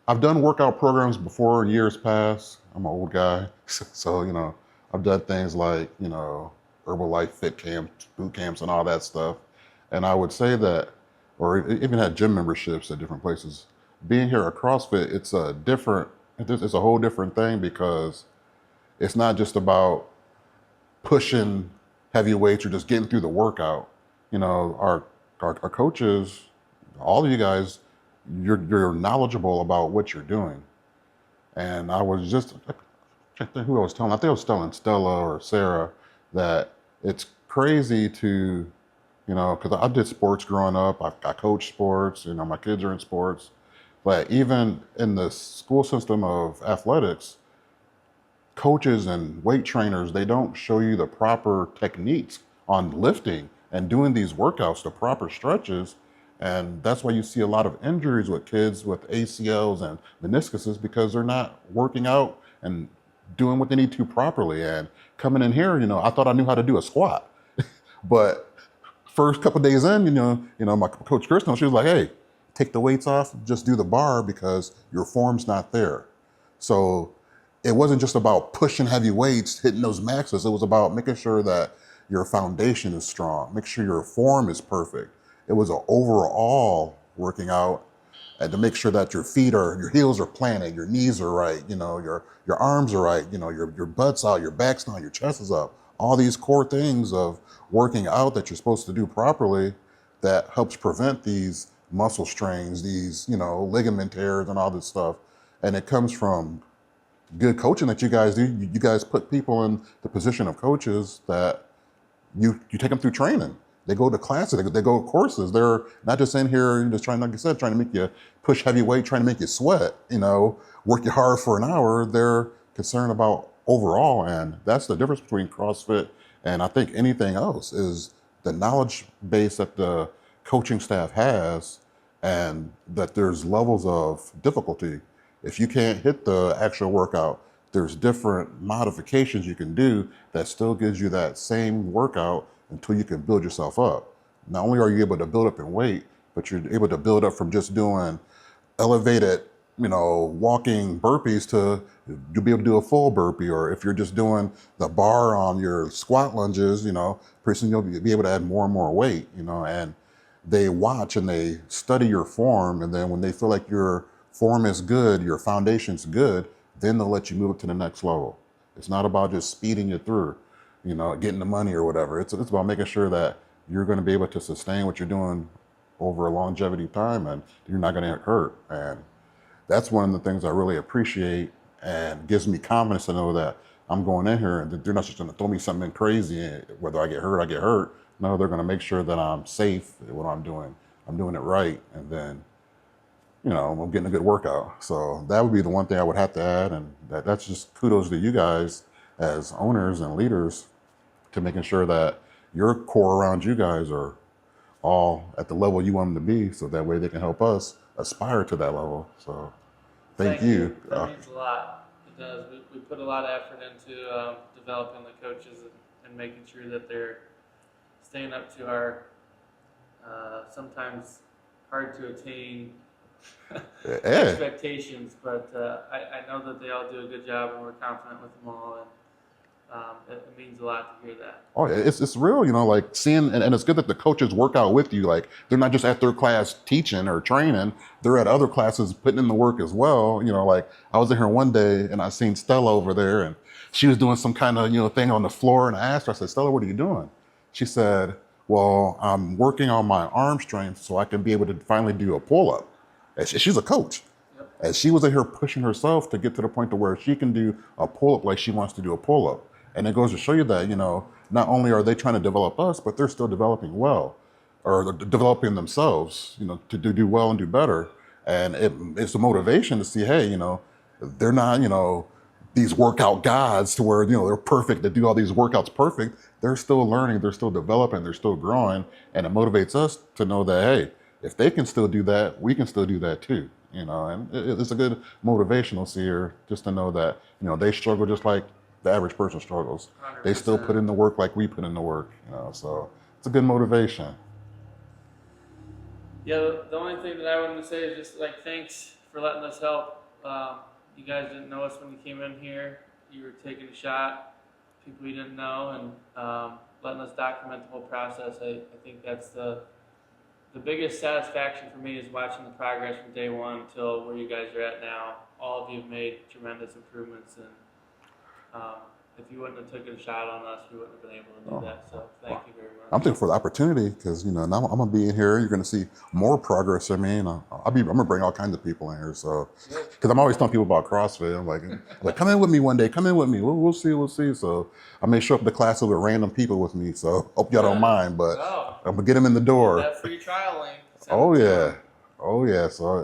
I've done workout programs before in years past. I'm an old guy, so I've done things like Herbalife fit camps, boot camps, and all that stuff. And I would say that, or even had gym memberships at different places. Being here at CrossFit, it's a whole different thing because it's not just about pushing heavy weights or just getting through the workout. Our coaches, all of you guys, you're knowledgeable about what you're doing. And I was just, I can't think who I was telling. I think I was telling Stella or Sarah that it's crazy to, because I did sports growing up. I coached sports. My kids are in sports. But even in the school system of athletics, coaches and weight trainers, they don't show you the proper techniques on lifting and doing these workouts, the proper stretches. And that's why you see a lot of injuries with kids with ACLs and meniscuses because they're not working out and doing what they need to properly. And coming in here, I thought I knew how to do a squat, but first couple of days in, my coach Kristen, she was like, "Hey, take the weights off, just do the bar because your form's not there." So it wasn't just about pushing heavy weights, hitting those maxes. It was about making sure that your foundation is strong, make sure your form is perfect. It was an overall working out and to make sure that your heels are planted, your knees are right, your arms are right, your butt's out, your back's down, your chest is up. All these core things of working out that you're supposed to do properly that helps prevent these muscle strains, these, ligament tears and all this stuff. And it comes from good coaching that you guys do. You guys put people in the position of coaches that you take them through training. They go to classes, they go to courses. They're not just in here just trying, like I said, trying to make you push heavy weight, trying to make you sweat, work you hard for an hour. They're concerned about overall. And that's the difference between CrossFit and I think anything else is the knowledge base that the coaching staff has and that there's levels of difficulty. If you can't hit the actual workout, there's different modifications you can do that still gives you that same workout until you can build yourself up. Not only are you able to build up in weight, but you're able to build up from just doing elevated, walking burpees to you'll be able to do a full burpee. Or if you're just doing the bar on your squat lunges, pretty soon you'll be able to add more and more weight, and they watch and they study your form. And then when they feel like your form is good, your foundation's good, then they'll let you move it to the next level. It's not about just speeding you through, getting the money or whatever. It's about making sure that you're going to be able to sustain what you're doing over a longevity time and you're not going to get hurt. And that's one of the things I really appreciate and gives me confidence to know that I'm going in here and they're not just going to throw me something crazy. Whether I get hurt, I get hurt. No, they're going to make sure that I'm safe at what I'm doing. I'm doing it right. And then I'm getting a good workout. So that would be the one thing I would have to add. And that's just kudos to you guys as owners and leaders to making sure that your core around you guys are all at the level you want them to be. So that way they can help us aspire to that level. So thank you. That means a lot. It does. We put a lot of effort into developing the coaches and making sure that they're staying up to our sometimes hard to attain expectations, but I know that they all do a good job, and we're confident with them all, and it means a lot to hear that. Oh, it's real, like seeing, and it's good that the coaches work out with you. Like they're not just at their class teaching or training; they're at other classes putting in the work as well. Like I was in here one day and I seen Stella over there, and she was doing some kind of thing on the floor, and I asked her, I said, "Stella, what are you doing?" She said, "Well, I'm working on my arm strength so I can be able to finally do a pull-up." And she's a coach. Yep. And she was in here pushing herself to get to the point to where she can do a pull-up like she wants to do a pull-up. And it goes to show you that, not only are they trying to develop us, but they're still developing well, or developing themselves, to do well and do better. And it's a motivation to see, hey, they're not, these workout gods to where, they're perfect, they do all these workouts perfect. They're still learning, they're still developing, they're still growing. And it motivates us to know that, hey, if they can still do that, we can still do that too, and it's a good motivational seer just to know that, they struggle just like the average person struggles. 100%. They still put in the work like we put in the work, so it's a good motivation. Yeah, the only thing that I wanted to say is just like thanks for letting us help. You guys didn't know us when you came in here. You were taking a shot, people you didn't know, and letting us document the whole process. I think that's the biggest satisfaction for me is watching the progress from day one until where you guys are at now. All of you have made tremendous improvements, and if you wouldn't have taken a shot on us, we wouldn't have been able to do that. So thank you very much. I'm thankful for the opportunity because now I'm gonna be in here. You're gonna see more progress. I mean, I'm gonna bring all kinds of people in here. So because I'm always telling people about CrossFit, I'm like come in with me one day. Come in with me. We'll see. So I may show up to class with random people with me. So hope y'all don't mind, but I'm gonna get them in the door. That free trial link. Oh yeah. So